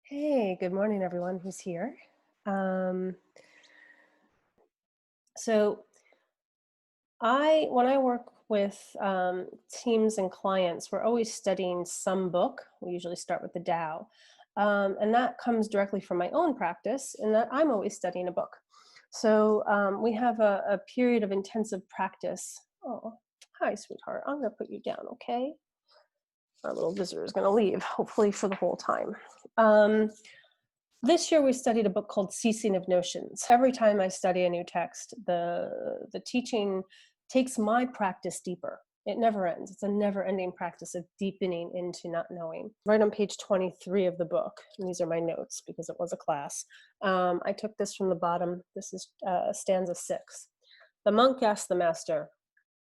Hey, good morning, everyone who's here. Um, so when I work with teams and clients, we're always studying some book. We usually start with the Tao, and that comes directly from my own practice, in that I'm always studying a book. So we have a period of intensive practice. Oh, hi, sweetheart. I'm gonna put you down, okay? Our little visitor is gonna leave, hopefully for the whole time. Um, This year we studied a book called Ceasing of Notions. Every time I study a new text, the teaching takes my practice deeper. It never ends. It's a never-ending practice of deepening into not knowing. Right on page 23 of the book, and these are my notes because it was a class. I took this from the bottom. This is stanza 6. The monk asked the master,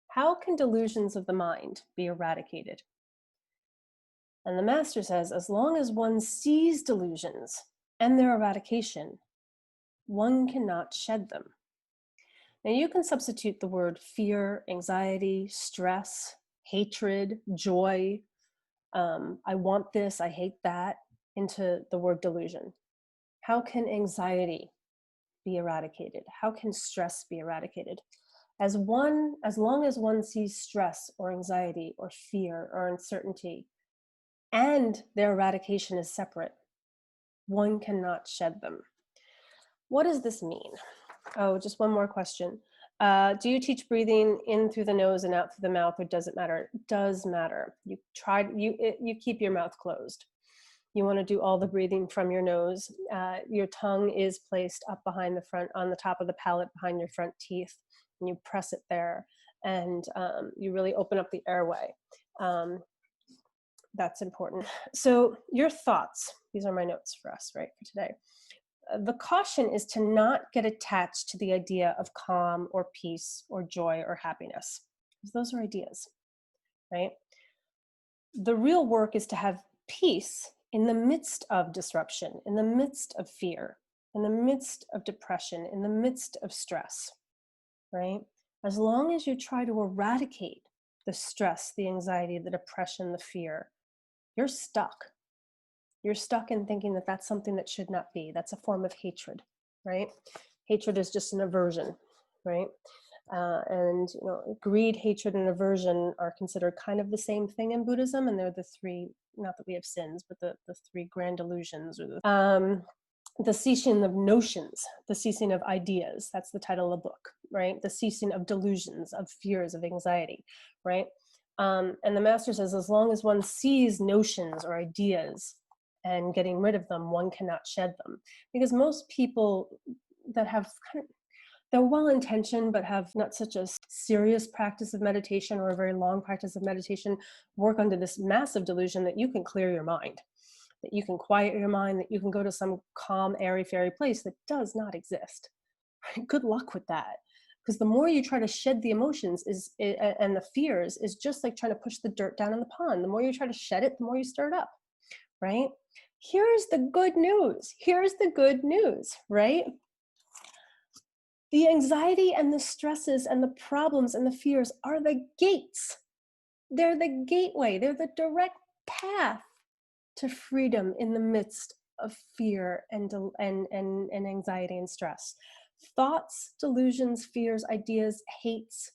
"How can delusions of the mind be eradicated?" And the master says, "As long as one sees delusions and their eradication, one cannot shed them." Now, you can substitute the word fear, anxiety, stress, hatred, joy, I want this, I hate that, into the word delusion. How can anxiety be eradicated? How can stress be eradicated? As long as one sees stress or anxiety or fear or uncertainty, and their eradication is separate, one cannot shed them. What does this mean? Oh, just one more question. Do you teach breathing in through the nose and out through the mouth, or does it matter? It does matter. You keep your mouth closed. You want to do all the breathing from your nose. Your tongue is placed up behind the front, on the top of the palate, behind your front teeth, and you press it there, and you really open up the airway. Um, that's important. So your thoughts. These are my notes for us, right, for today. The caution is to not get attached to the idea of calm or peace or joy or happiness, because those are ideas, right? The real work is to have peace in the midst of disruption, in the midst of fear, in the midst of depression, in the midst of stress, right? As long as you try to eradicate the stress, the anxiety, the depression, the fear, you're stuck. You're stuck in thinking that that's something that should not be. That's a form of hatred, right? Hatred is just an aversion, right? And greed, hatred, and aversion are considered kind of the same thing in Buddhism, and they're the three. Not that we have sins, but the three grand illusions, or the ceasing of notions, the ceasing of ideas. That's the title of the book, right? The ceasing of delusions, of fears, of anxiety, right? And the master says, as long as one sees notions or ideas and getting rid of them, one cannot shed them. Because most people that have they're well intentioned but have not such a serious practice of meditation or a very long practice of meditation work under this massive delusion that you can clear your mind, that you can quiet your mind, that you can go to some calm, airy fairy place that does not exist. Good luck with that. Because the more you try to shed the emotions and the fears is just like trying to push the dirt down in the pond. The more you try to shed it, the more you stir it up, right? Here's the good news. Here's the good news, right? The anxiety and the stresses and the problems and the fears are the gates. They're the gateway. They're the direct path to freedom in the midst of fear and anxiety and stress. Thoughts, delusions, fears, ideas, hates,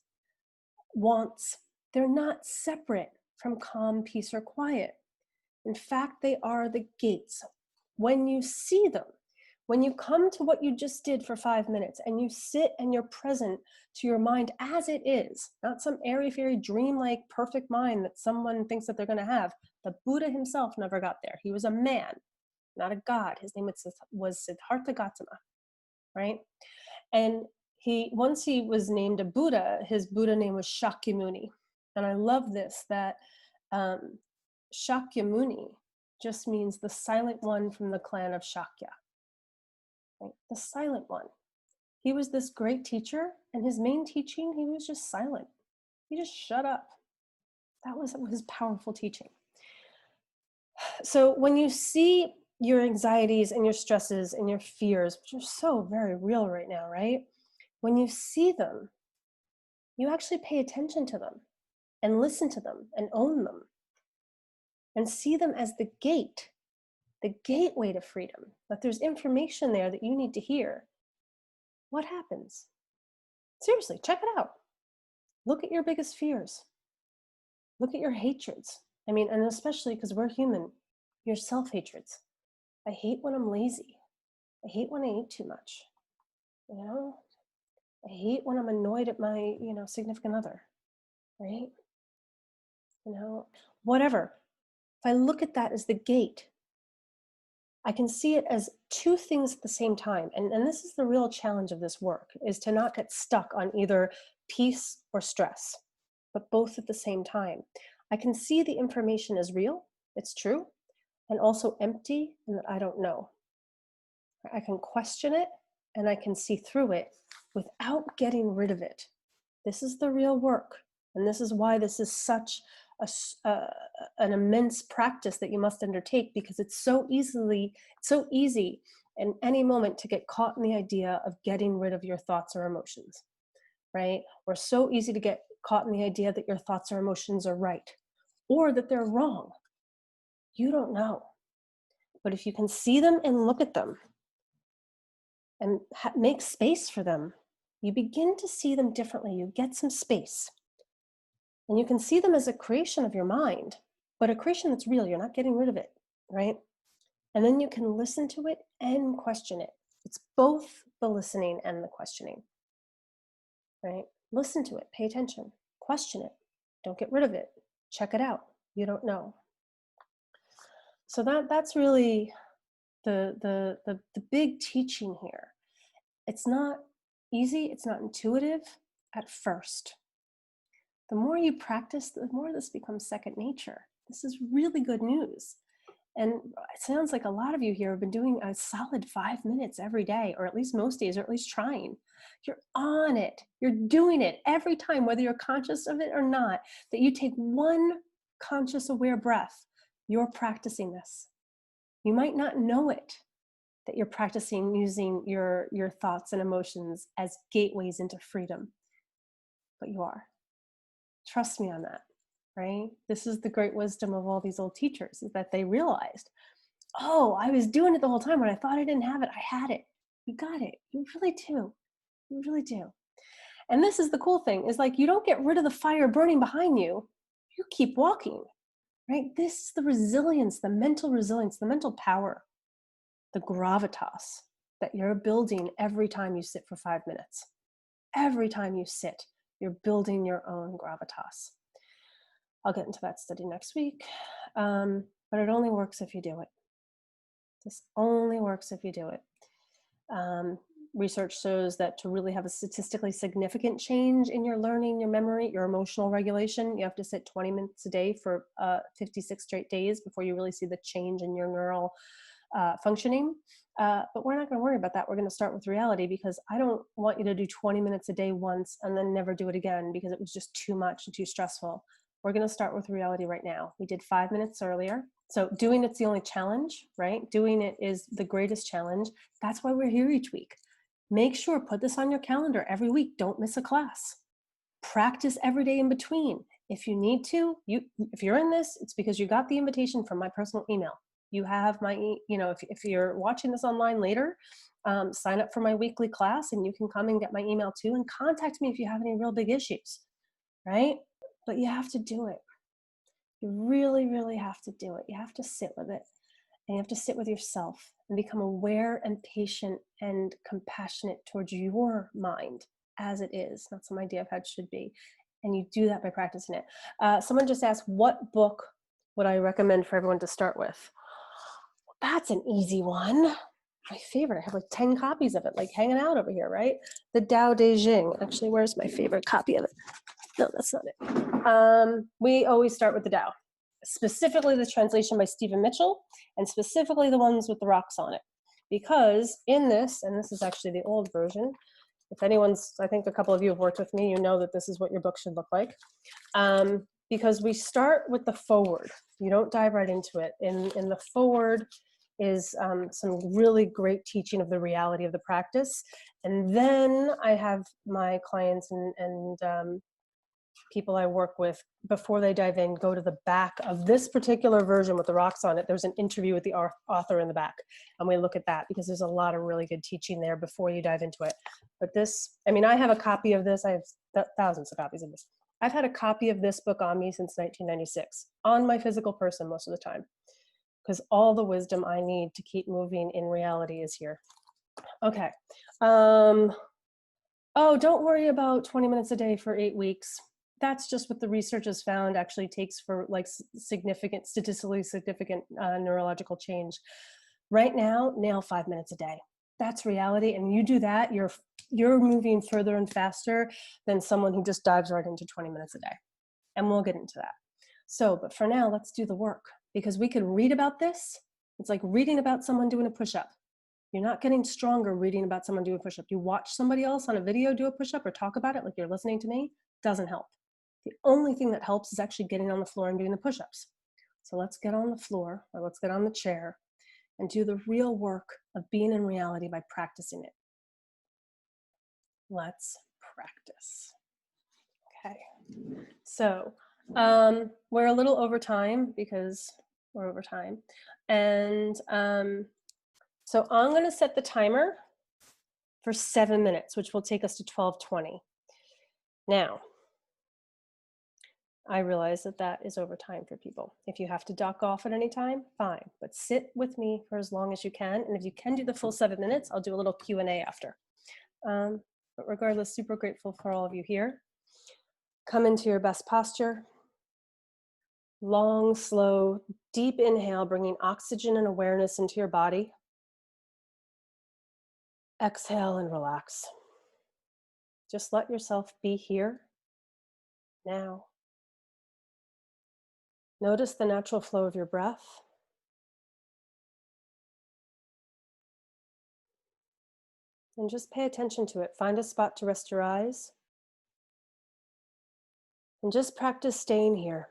wants, they're not separate from calm, peace, or quiet. In fact, they are the gates. When you see them, when you come to what you just did for 5 minutes and you sit and you're present to your mind as it is, not some airy fairy dream-like perfect mind that someone thinks that they're going to have. The Buddha himself never got there. He was a man, not a god. His name was Siddhartha Gautama, right? And once he was named a Buddha, his Buddha name was Shakyamuni. And I love this, that um, Shakyamuni just means the silent one from the clan of Shakya, right? The silent one. He was this great teacher, and his main teaching, he was just silent. He just shut up. That was his powerful teaching. So when you see your anxieties and your stresses and your fears, which are so very real right now, right? When you see them, you actually pay attention to them and listen to them and own them and see them as the gate the gateway to freedom, that there's information there that you need to hear, what happens? Seriously, check it out. Look at your biggest fears. Look at your hatreds. I mean, and especially because we're human, your self-hatreds. I hate when I'm lazy. I hate when I eat too much. You know, I hate when I'm annoyed at my, significant other, right? Whatever. If I look at that as the gate, I can see it as two things at the same time. And this is the real challenge of this work, is to not get stuck on either peace or stress, but both at the same time. I can see the information as real, it's true, and also empty, and that I don't know. I can question it, and I can see through it without getting rid of it. This is the real work. And this is why this is such an immense practice that you must undertake, because it's so easy in any moment to get caught in the idea of getting rid of your thoughts or emotions, right? Or so easy to get caught in the idea that your thoughts or emotions are right, or that they're wrong. You don't know. But if you can see them and look at them and make space for them, you begin to see them differently. You get some space. And you can see them as a creation of your mind, but a creation that's real. You're not getting rid of it, right? And then you can listen to it and question it. It's both the listening and the questioning, right? Listen to it, pay attention, question it. Don't get rid of it. Check it out. You don't know. So that's really the big teaching here. It's not easy. It's not intuitive at first. The more you practice, the more this becomes second nature. This is really good news. And it sounds like a lot of you here have been doing a solid 5 minutes every day, or at least most days, or at least trying. You're on it. You're doing it every time, whether you're conscious of it or not, that you take one conscious aware breath. You're practicing this. You might not know it, that you're practicing using your thoughts and emotions as gateways into freedom, but you are. Trust me on that, right? This is the great wisdom of all these old teachers, is that they realized, oh, I was doing it the whole time when I thought I didn't have it. I had it. You got it. You really do. You really do. And this is the cool thing, is like, you don't get rid of the fire burning behind you. You keep walking, right? This is the resilience, the mental power, the gravitas that you're building every time you sit for 5 minutes. Every time you sit, you're building your own gravitas. I'll get into that study next week, but it only works if you do it. This only works if you do it. Research shows that to really have a statistically significant change in your learning, your memory, your emotional regulation, you have to sit 20 minutes a day for 56 straight days before you really see the change in your neural functioning. But we're not going to worry about that. We're going to start with reality, because I don't want you to do 20 minutes a day once and then never do it again because it was just too much and too stressful. We're going to start with reality right now. We did 5 minutes earlier. So doing it's the only challenge, right? Doing it is the greatest challenge. That's why we're here each week. Make sure, put this on your calendar every week. Don't miss a class. Practice every day in between. If you need to, if you're in this, it's because you got the invitation from my personal email. You have my, if you're watching this online later, sign up for my weekly class and you can come and get my email too, and contact me if you have any real big issues, right? But you have to do it. You really, really have to do it. You have to sit with it, and you have to sit with yourself and become aware and patient and compassionate towards your mind as it is, not some idea of how it should be. And you do that by practicing it. Someone just asked, what book would I recommend for everyone to start with? That's an easy one. My favorite. I have like 10 copies of it, like hanging out over here, right? The Tao Te Ching. Actually, where's my favorite copy of it? No, that's not it. We always start with the Tao, specifically the translation by Stephen Mitchell, and specifically the ones with the rocks on it. Because in this, and this is actually the old version, if anyone's, I think a couple of you have worked with me, you know that this is what your book should look like. Because we start with the forward. You don't dive right into it. In the forward is some really great teaching of the reality of the practice. And then I have my clients and people I work with, before they dive in, go to the back of this particular version with the rocks on it. There's an interview with the author in the back, and we look at that because there's a lot of really good teaching there before you dive into it. But this, I mean, I have a copy of this. I have thousands of copies of this. I've had a copy of this book on me since 1996, on my physical person most of the time, because all the wisdom I need to keep moving in reality is here. Okay. Oh, don't worry about 20 minutes a day for 8 weeks. That's just what the research has found actually takes for like significant, statistically significant neurological change. Right now, nail 5 minutes a day. That's reality. And you do that, you're moving further and faster than someone who just dives right into 20 minutes a day. And we'll get into that. So, but for now, let's do the work, because we could read about this. It's like reading about someone doing a push-up. You're not getting stronger reading about someone doing a push-up. You watch somebody else on a video do a push-up or talk about it like you're listening to me, doesn't help. The only thing that helps is actually getting on the floor and doing the push-ups. So let's get on the floor, or let's get on the chair and do the real work of being in reality by practicing it. Let's practice. Okay. So we're a little over time because we're over time. And so I'm going to set the timer for 7 minutes, which will take us to 12:20. Now, I realize that that is over time for people. If you have to dock off at any time, fine, but sit with me for as long as you can. And if you can do the full 7 minutes, I'll do a little Q&A after. But regardless, super grateful for all of you here. Come into your best posture. Long, slow, deep inhale, bringing oxygen and awareness into your body. Exhale and relax. Just let yourself be here, now. Notice the natural flow of your breath. And just pay attention to it. Find a spot to rest your eyes. And just practice staying here.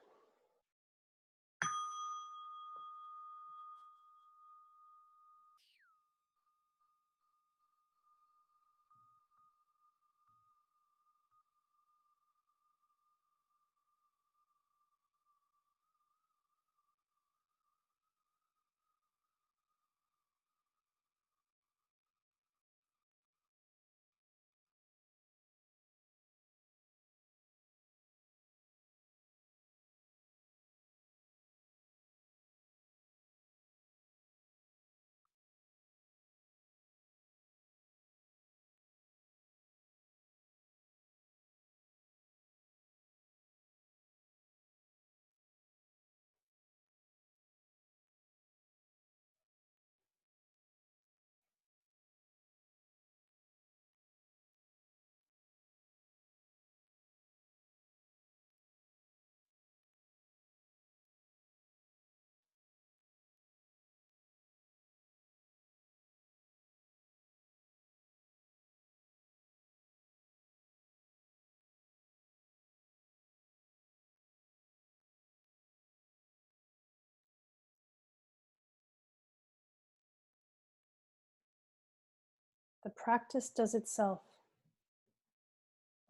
The practice does itself.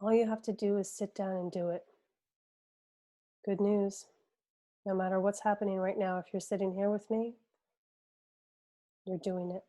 All you have to do is sit down and do it. Good news. No matter what's happening right now, if you're sitting here with me, you're doing it.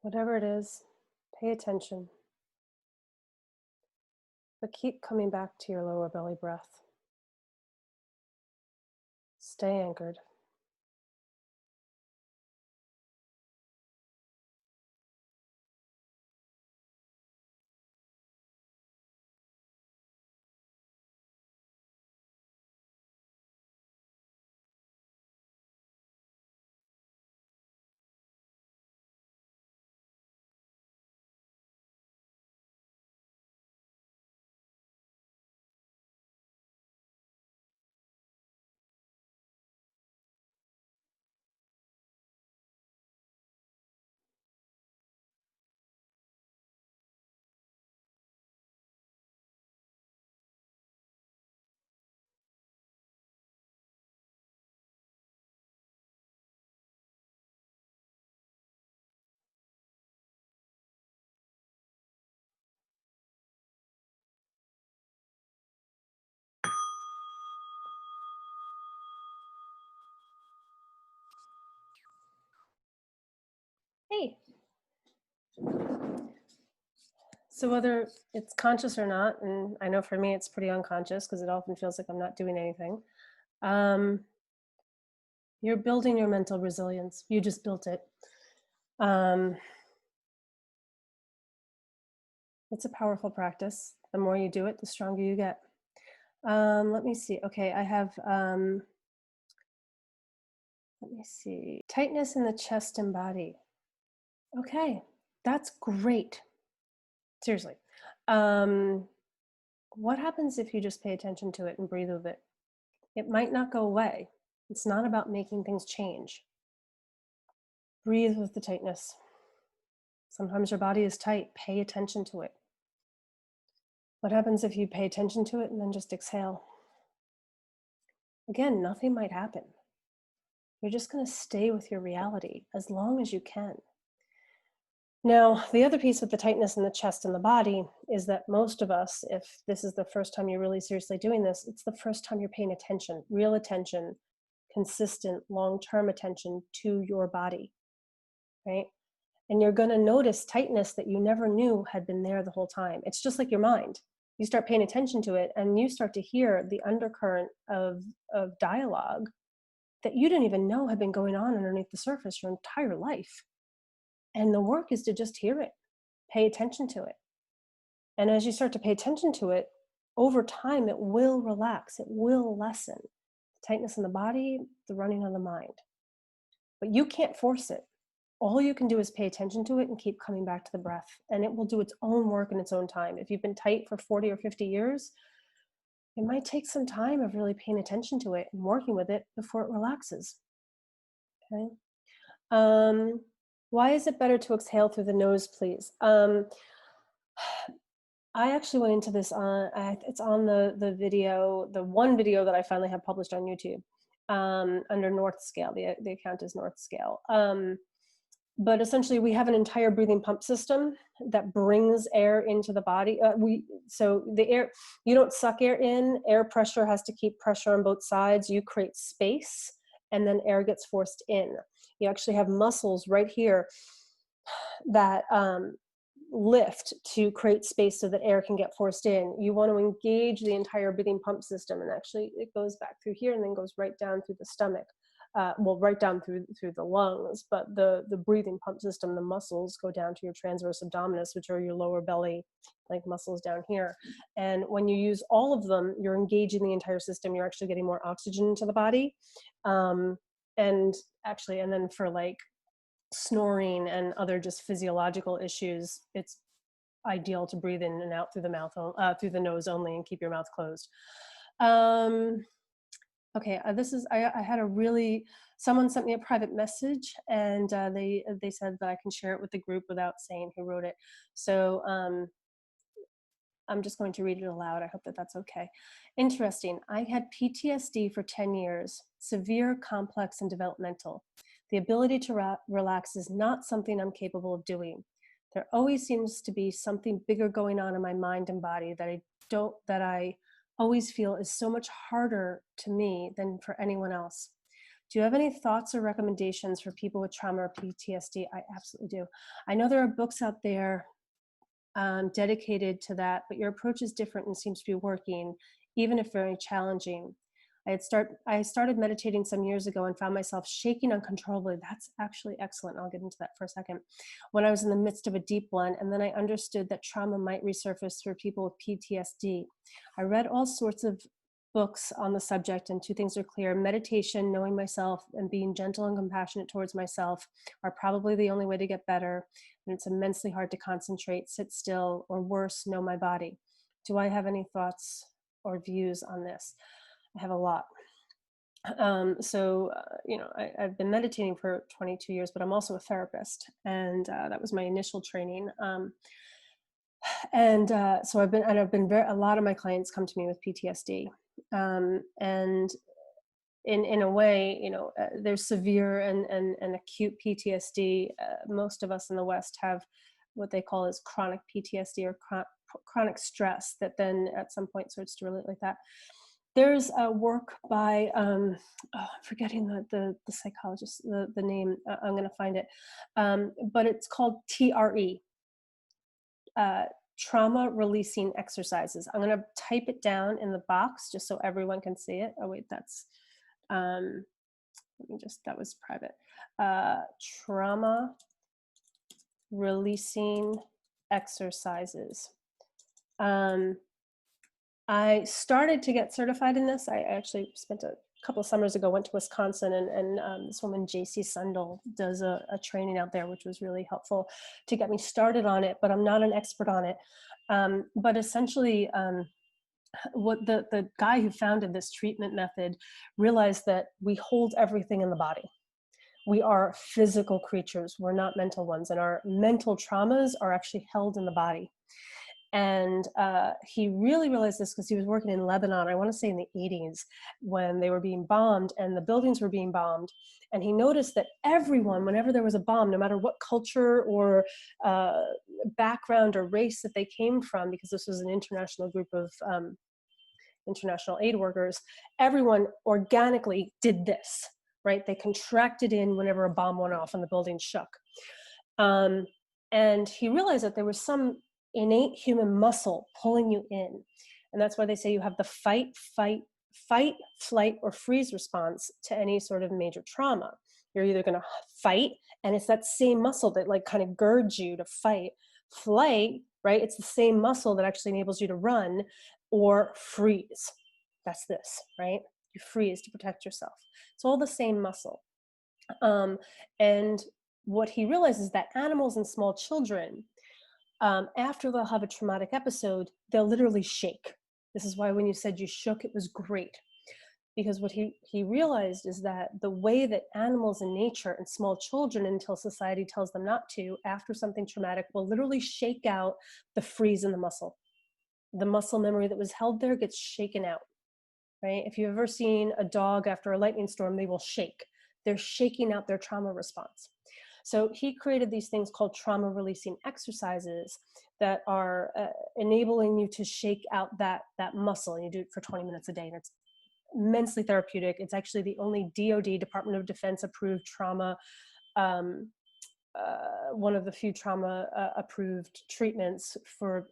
Whatever it is, pay attention, but keep coming back to your lower belly breath. Stay anchored. Hey, so whether it's conscious or not, and I know for me it's pretty unconscious because it often feels like I'm not doing anything, um, you're building your mental resilience. You just built it. Um, it's a powerful practice. The more you do it, the stronger you get. Let me see. Okay, I have, let me see, tightness in the chest and body. Okay, that's great. Seriously. Um, what happens if you just pay attention to it and breathe with it? It might not go away. It's not about making things change. Breathe with the tightness. Sometimes your body is tight. Pay attention to it. What happens if you pay attention to it and then just exhale? Again, nothing might happen. You're just going to stay with your reality as long as you can. Now, the other piece with the tightness in the chest and the body is that most of us, if this is the first time you're really seriously doing this, it's the first time you're paying attention, real attention, consistent, long-term attention to your body, right? And you're going to notice tightness that you never knew had been there the whole time. It's just like your mind. You start paying attention to it and you start to hear the undercurrent of dialogue that you didn't even know had been going on underneath the surface your entire life. And the work is to just hear it, pay attention to it. And as you start to pay attention to it, over time, it will relax, it will lessen. The tightness in the body, the running of the mind. But you can't force it. All you can do is pay attention to it and keep coming back to the breath, and it will do its own work in its own time. If you've been tight for 40 or 50 years, it might take some time of really paying attention to it and working with it before it relaxes. Okay. Why is it better to exhale through the nose, please? I actually went into this on, it's on the video, the one video that I finally have published on YouTube, under North Scale. The account is North Scale. But essentially, we have an entire breathing pump system that brings air into the body. So the air, you don't suck air in. Air pressure has to keep pressure on both sides. You create space, and then air gets forced in. You actually have muscles right here that lift to create space so that air can get forced in. You want to engage the entire breathing pump system, and actually it goes back through here and then goes right down through the stomach. Well, right down through the lungs, but the breathing pump system, the muscles go down to your transverse abdominis, which are your lower belly, like muscles down here. And when you use all of them, you're engaging the entire system. You're actually getting more oxygen into the body. And actually, and then for like snoring and other just physiological issues, it's ideal to breathe in and out through the mouth, through the nose only, and keep your mouth closed. Okay, this is, I had a really, someone sent me a private message, and they said that I can share it with the group without saying who wrote it. So I'm just going to read it aloud. I hope that that's okay. Interesting. I had PTSD for 10 years, severe, complex, and developmental. The ability to relax is not something I'm capable of doing. There always seems to be something bigger going on in my mind and body that I always feel is so much harder to me than for anyone else. Do you have any thoughts or recommendations for people with trauma or PTSD? I absolutely do. I know there are books out there dedicated to that, but your approach is different and seems to be working, even if very challenging. I started meditating some years ago and found myself shaking uncontrollably. That's actually excellent. I'll get into that for a second. When I was in the midst of a deep one, and then I understood that trauma might resurface for people with PTSD. I read all sorts of books on the subject, and two things are clear: meditation, knowing myself, and being gentle and compassionate towards myself are probably the only way to get better. And it's immensely hard to concentrate, sit still, or worse, know my body. Do I have any thoughts or views on this? I have a lot. I've been meditating for 22 years, but I'm also a therapist, and that was my initial training. A lot of my clients come to me with PTSD, and in a way, there's severe and acute PTSD. Most of us in the West have what they call as chronic PTSD, or chronic stress, that then at some point starts to relate like that. There's a work by I'm forgetting the psychologist, the name. I'm going to find it, but it's called TRE, trauma releasing exercises. I'm going to type it down in the box just so everyone can see it. Oh wait, that's that was private. Trauma releasing exercises. I started to get certified in this. I actually spent a couple of summers ago, went to Wisconsin, and this woman, JC Sundell, does a training out there, which was really helpful to get me started on it, but I'm not an expert on it. But essentially, what the guy who founded this treatment method realized that we hold everything in the body. We are physical creatures. We're not mental ones, and our mental traumas are actually held in the body. And he really realized this because he was working in Lebanon, I want to say in the 80s, when they were being bombed and the buildings were being bombed. And he noticed that everyone, whenever there was a bomb, no matter what culture or background or race that they came from, because this was an international group of international aid workers, everyone organically did this, right? They contracted in whenever a bomb went off and the building shook. And he realized that there was some innate human muscle pulling you in. And that's why they say you have the fight, flight, or freeze response to any sort of major trauma. You're either going to fight, and it's that same muscle that like kind of girds you to fight. Flight, right? It's the same muscle that actually enables you to run, or freeze. That's this, right? You freeze to protect yourself. It's all the same muscle. And what he realizes is that animals and small children, after they'll have a traumatic episode, they'll literally shake. This is why when you said you shook, it was great. Because what he realized is that the way that animals in nature and small children, until society tells them not to, after something traumatic, will literally shake out the freeze in the muscle. The muscle memory that was held there gets shaken out, right? If you've ever seen a dog after a lightning storm, they will shake. They're shaking out their trauma response. So he created these things called trauma releasing exercises that are enabling you to shake out that muscle. And you do it for 20 minutes a day, and it's immensely therapeutic. It's actually the only DoD, Department of Defense approved trauma, one of the few trauma approved treatments for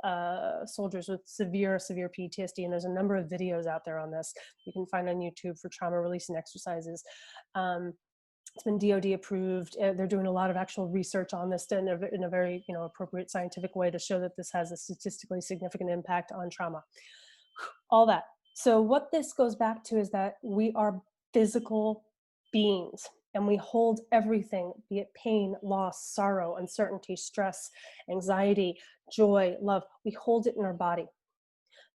soldiers with severe PTSD. And there's a number of videos out there on this you can find on YouTube for trauma releasing exercises. It's been DoD approved. They're doing a lot of actual research on this in a very appropriate scientific way to show that this has a statistically significant impact on trauma. All that. So what this goes back to is that we are physical beings, and we hold everything, be it pain, loss, sorrow, uncertainty, stress, anxiety, joy, love. We hold it in our body.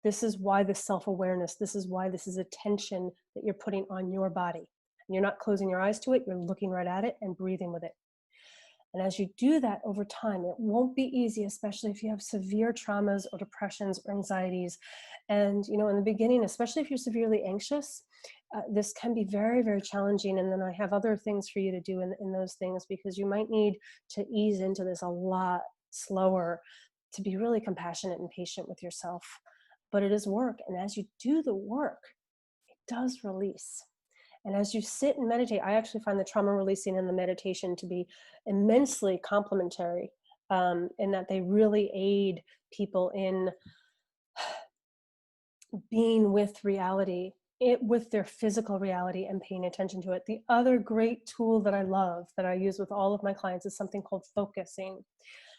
This is why this self-awareness, this is why this is attention that you're putting on your body. And you're not closing your eyes to it, you're looking right at it and breathing with it. And as you do that over time, it won't be easy, especially if you have severe traumas or depressions or anxieties. And, in the beginning, especially if you're severely anxious, this can be very, very challenging. And then I have other things for you to do in those things, because you might need to ease into this a lot slower to be really compassionate and patient with yourself. But it is work. And as you do the work, it does release. And as you sit and meditate, I actually find the trauma releasing and the meditation to be immensely complementary, in that they really aid people in being with reality, with their physical reality and paying attention to it. The other great tool that I love, that I use with all of my clients, is something called focusing.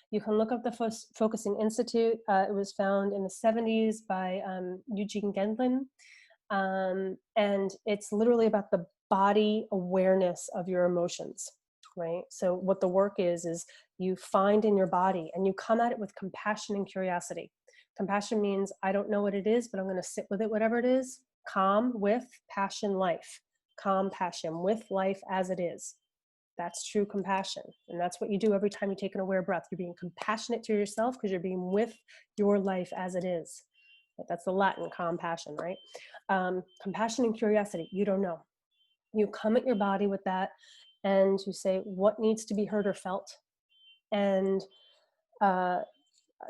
You can look up the Focusing Institute. It was found in the 70s by Eugene Gendlin. And it's literally about the body awareness of your emotions, right? So what the work is you find in your body and you come at it with compassion and curiosity. Compassion means I don't know what it is, but I'm going to sit with it, whatever it is. Calm with passion, life. Calm passion with life as it is. That's true compassion. And that's what you do every time you take an aware breath. You're being compassionate to yourself because you're being with your life as it is. That's the Latin compassion, right? Compassion and curiosity. You don't know. You come at your body with that and you say, what needs to be heard or felt? And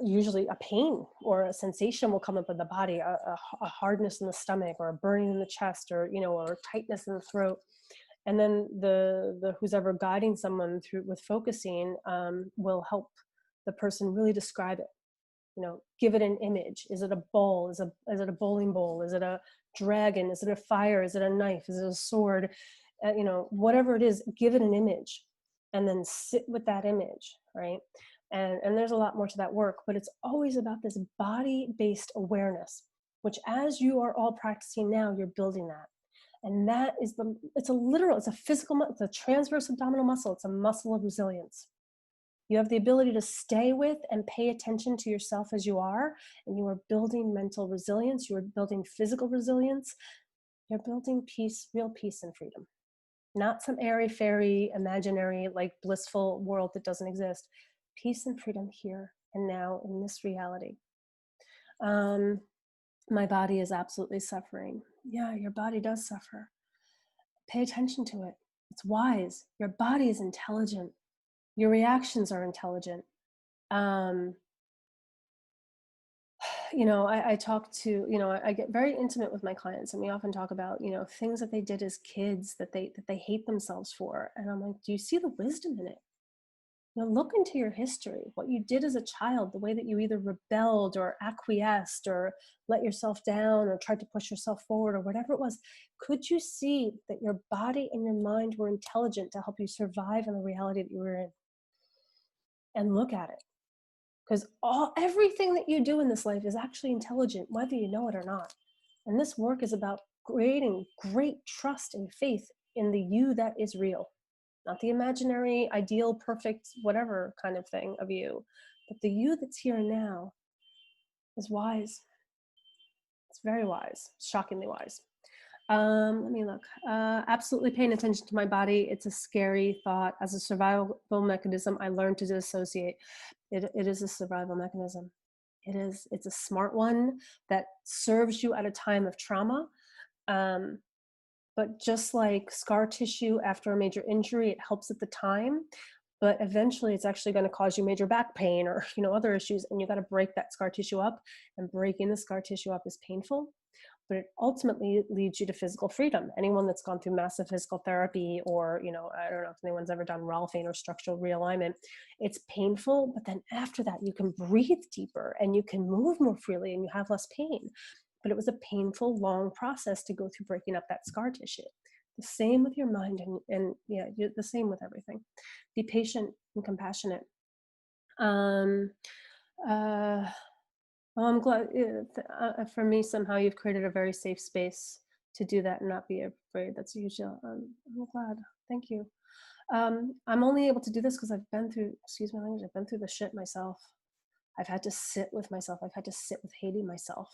usually a pain or a sensation will come up in the body, a hardness in the stomach or a burning in the chest, or, or tightness in the throat. And then the who's ever guiding someone through with focusing will help the person really describe it. Give it an image. Is it a bowl? Is it a bowling bowl? Is it a dragon? Is it a fire? Is it a knife? Is it a sword? Whatever it is, give it an image, and then sit with that image, right? And there's a lot more to that work, but it's always about this body-based awareness, which, as you are all practicing now, you're building that. And that is it's a physical, it's a transverse abdominal muscle. It's a muscle of resilience. You have the ability to stay with and pay attention to yourself as you are, and you are building mental resilience. You are building physical resilience. You're building peace, real peace and freedom. Not some airy-fairy, imaginary, like blissful world that doesn't exist. Peace and freedom here and now in this reality. My body is absolutely suffering. Yeah, your body does suffer. Pay attention to it. It's wise. Your body is intelligent. Your reactions are intelligent. I talk to, I get very intimate with my clients, and we often talk about, things that they did as kids that they hate themselves for. And I'm like, do you see the wisdom in it? Look into your history, what you did as a child, the way that you either rebelled or acquiesced or let yourself down or tried to push yourself forward or whatever it was. Could you see that your body and your mind were intelligent to help you survive in the reality that you were in? And look at it. Because everything that you do in this life is actually intelligent, whether you know it or not. And this work is about creating great trust and faith in the you that is real. Not the imaginary, ideal, perfect, whatever kind of thing of you, but the you that's here and now is wise. It's very wise, shockingly wise. Let me look. Absolutely paying attention to my body. It's a scary thought. As a survival mechanism, I learned to dissociate. It is a survival mechanism. It's a smart one that serves you at a time of trauma. But just like scar tissue after a major injury, it helps at the time, but eventually it's actually going to cause you major back pain or, other issues. And you got to break that scar tissue up, and breaking the scar tissue up is painful, but it ultimately leads you to physical freedom. Anyone that's gone through massive physical therapy, or, I don't know if anyone's ever done Rolfing or structural realignment, it's painful, but then after that, you can breathe deeper and you can move more freely and you have less pain. But it was a painful, long process to go through breaking up that scar tissue. The same with your mind, and yeah, the same with everything. Be patient and compassionate. I'm glad for me, somehow you've created a very safe space to do that and not be afraid. That's huge. I'm glad. Thank you. I'm only able to do this because I've been through, excuse my language, I've been through the shit myself. I've had to sit with myself. I've had to sit with hating myself.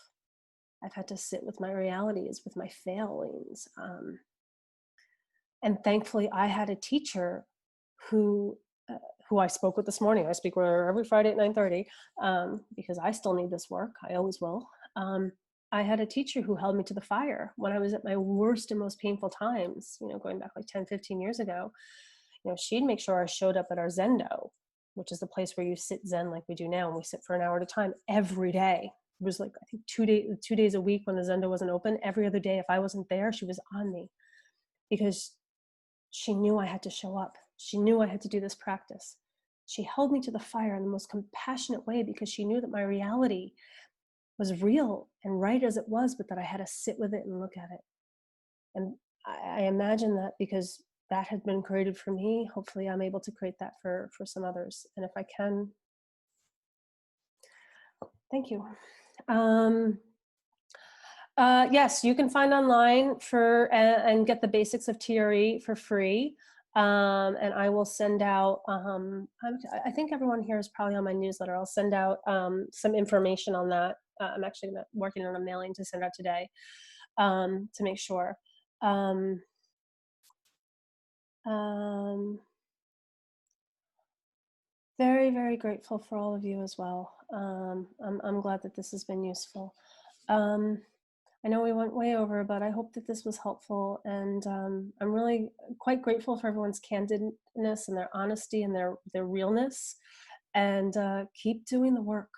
I've had to sit with my realities, with my failings. And thankfully, I had a teacher who I spoke with this morning. I speak with her every Friday at 9:30 because I still need this work. I always will. I had a teacher who held me to the fire when I was at my worst and most painful times, going back like 10, 15 years ago. She'd make sure I showed up at our Zendo, which is the place where you sit Zen like we do now, and we sit for an hour at a time every day. It was like, I think 2 days a week when the Zendo wasn't open. Every other day, if I wasn't there, she was on me. because she knew I had to show up. She knew I had to do this practice. She held me to the fire in the most compassionate way because she knew that my reality was real and right as it was, but that I had to sit with it and look at it. And I imagine that because that had been created for me, hopefully I'm able to create that for some others. And if I can, thank you. Yes, you can find online and get the basics of TRE for free. And I will send out, I think everyone here is probably on my newsletter. I'll send out some information on that. I'm actually working on a mailing to send out today to make sure. Very, very grateful for all of you as well. I'm glad that this has been useful. I know we went way over, but I hope that this was helpful. And I'm really quite grateful for everyone's candidness and their honesty and their realness. And keep doing the work.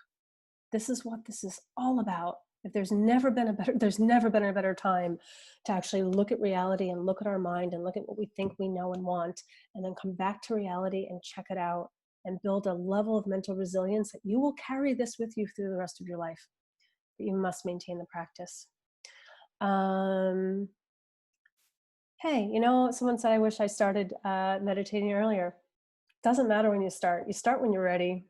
This is what this is all about. If there's never been a better time to actually look at reality and look at our mind and look at what we think we know and want, and then come back to reality and check it out and build a level of mental resilience that you will carry this with you through the rest of your life. But you must maintain the practice. Hey, someone said, I wish I started meditating earlier. Doesn't matter when you start when you're ready.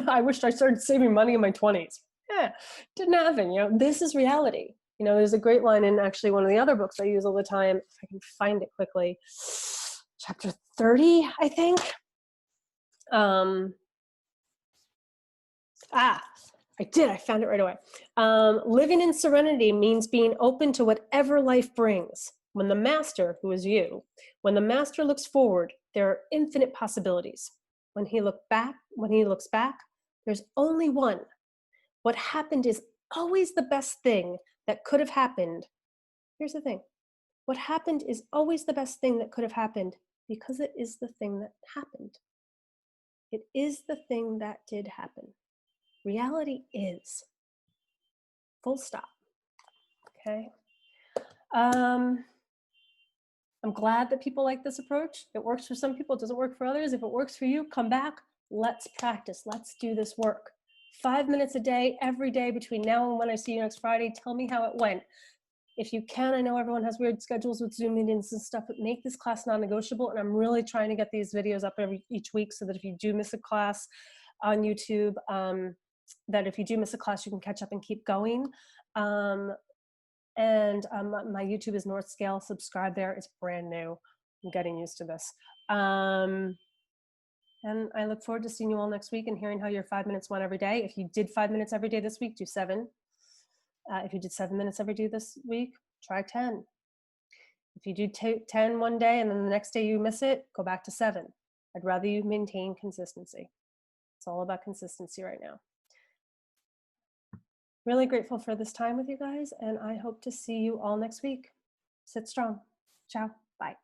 I wished I started saving money in my 20s. Yeah, didn't happen. This is reality. There's a great line in actually one of the other books I use all the time, if I can find it quickly, chapter 30, I think. I found it right away. Living in serenity means being open to whatever life brings. When the master, who is you, when the master looks forward, there are infinite possibilities. When he looks back, there's only one. What happened is always the best thing that could have happened. Here's the thing. What happened is always the best thing that could have happened because it is the thing that happened. It is the thing that did happen. Reality is. Full stop. Okay. I'm glad that people like this approach. It works for some people, it doesn't work for others. If it works for you, come back. Let's practice. Let's do this work. 5 minutes a day, every day between now and when I see you next Friday. Tell me how it went. If you can, I know everyone has weird schedules with Zoom meetings and stuff, but make this class non-negotiable. And I'm really trying to get these videos up each week so that if you do miss a class on YouTube, that if you do miss a class, you can catch up and keep going. My YouTube is North Scale. Subscribe there. It's brand new. I'm getting used to this. And I look forward to seeing you all next week and hearing how your 5 minutes went every day. If you did 5 minutes every day this week, do 7. If you did 7 minutes every day this week, try 10. If you do 10 one day and then the next day you miss it, go back to 7. I'd rather you maintain consistency. It's all about consistency right now. Really grateful for this time with you guys, and I hope to see you all next week. Sit strong. Ciao. Bye.